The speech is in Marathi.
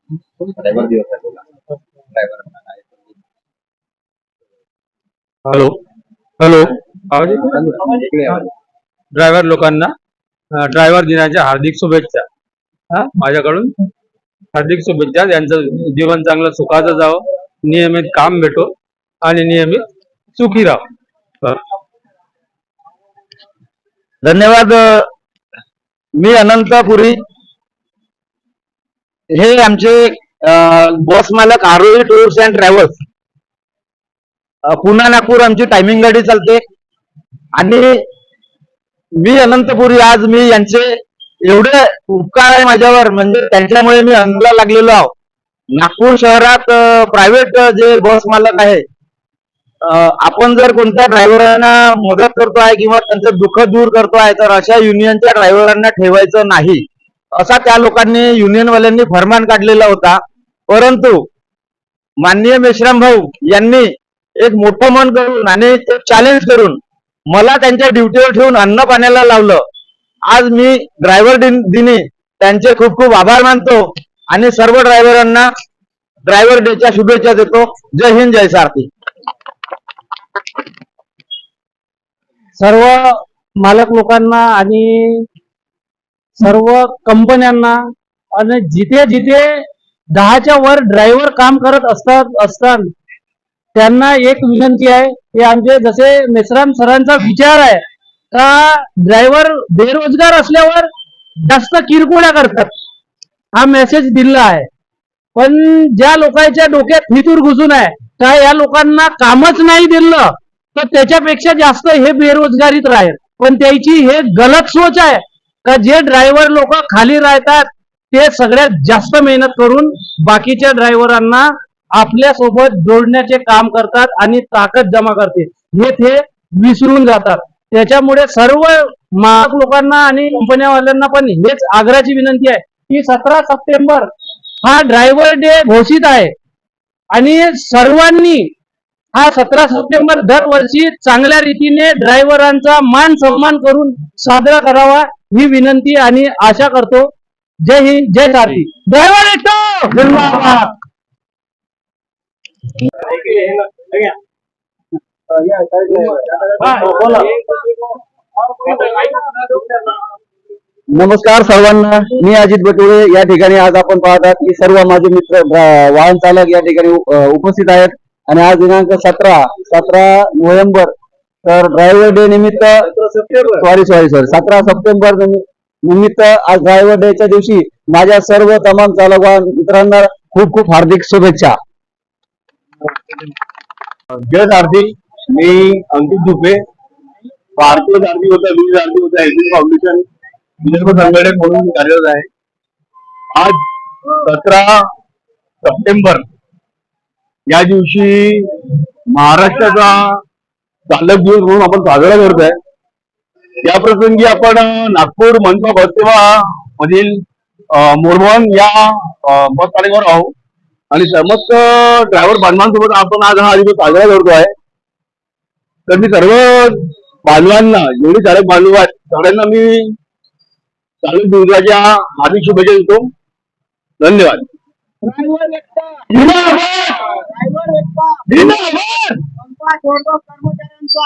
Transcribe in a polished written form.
ड्रायव्हर दिवस आहे बोला ड्रायव्हर हॅलो हॅलो इकडे या. ड्रायव्हर लोकांना ड्रायव्हर दिनाच्या हार्दिक शुभेच्छा. माझ्याकडून हार्दिक शुभेच्छा. त्यांचं जीवन चांगलं सुखाचं जावं, नियमित काम भेटो आणि नियमित सुखी राहो. धन्यवाद. मी अनंतपुरी. हे आमचे बॉस मालक Aarohi tours and travels. Pune Nagpur आमची टायमिंग गाडी चालते. आणि मी अनंतपुरी, आज मी यांचे एवढे उपकार आहे माझ्यावर, म्हणजे त्यांच्यामुळे मी अंगला लागलेलो आहो. नागपूर शहरात प्रायव्हेट जे बस मालक आहे, आपण जर कोणत्या ड्रायव्हरांना मदत करतोय किंवा त्यांचं दुःख दूर करतोय, तर अशा युनियनच्या ड्रायव्हरांना ठेवायचं नाही, असा त्या लोकांनी युनियनवाल्यांनी फरमान काढलेला होता. परंतु माननीय मेश्राम भाऊ यांनी एक मोठं मन करून आणि ते चॅलेंज करून मला त्यांच्या ड्युटीवर ठेवून अन्न पाण्याला लावलं. आज मी ड्रायव्हर दिनी त्यांचे खूप खूप आभार मानतो आणि सर्व ड्रायव्हरांना ड्रायव्हर डेच्या शुभेच्छा देतो. जय हिंद, जय सारथी. सर्व मालक लोकांना आणि सर्व कंपन्यांना आणि जिथे जिथे 10च्या वर ड्रायव्हर काम करत असतात त्यांना एक विनंती आहे की आमचे जसे मेश्राम सरांचा विचार आहे का ड्रायव्हर बेरोजगार असल्यावर जास्त किरकोळ्या करतात, हा मेसेज दिला आहे. पण ज्या लोकांच्या डोक्यात फितूर घुसून आहे का या लोकांना कामच नाही दिलं तर त्याच्यापेक्षा जास्त हे बेरोजगारीत राहील. पण त्याची हे गलत सोच आहे का जे ड्रायव्हर लोक खाली राहतात ते सगळ्यात जास्त मेहनत करून बाकीच्या ड्रायव्हरांना आपल्या सोबत जोडण्याचे काम करतात आणि ताकद जमा करते, हे ते विसरून जातात. त्याच्यामुळे सर्व मालक लोकांना आणि कंपन्यावाल्यांना पण हेच आग्रहाची विनंती आहे की 17 सप्टेंबर हा ड्रायव्हर डे घोषित आहे आणि सर्वांनी हा 17 सप्टेंबर दरवर्षी चांगल्या रीतीने ड्रायव्हरांचा मान सन्मान करून साजरा करावा, ही विनंती आणि आशा करतो. जय हिंद, जय सारथी. ड्रायव्हर येतो जिंदाबाद. नमस्कार सर्वांना. मी अजित बटुळे. या ठिकाणी आज आपण पाहतात की सर्व माझे मित्र वाहन चालक या ठिकाणी उपस्थित आहेत. आणि आज दिनांक 17 नोव्हेंबर, तर ड्रायव्हर डे निमित्त, सॉरी 17 सप्टेंबर निमित्त आज ड्रायव्हर डेच्या दिवशी माझ्या सर्व तमाम चालक वाहन मित्रांना खूप खूप हार्दिक शुभेच्छा. जय सारथी. मी अंकित दुपे, भारतीय सारथी होता, वीज सारथी होता, एसडी फाउंडेशन विदर्भ संघटक म्हणून कार्यरत आहे. आज 17 सप्टेंबर या दिवशी महाराष्ट्राचा चालक दिवस म्हणून आपण साजरा करतोय. या प्रसंगी आपण नागपूर मनपा बस सेवा मधील मोरबन या बस स्थानकावर आहोत आणि समस्त ड्रायव्हर बांधवांसोबत आपण आज हा दिवस साजरा करतो आहे. तर मी सर्व बांधवांना, जेवढे चालक बांधव आहेत सगळ्यांना मी चालक दिवसाच्या हार्दिक शुभेच्छा देतो. धन्यवाद. कर्मचाऱ्यांचा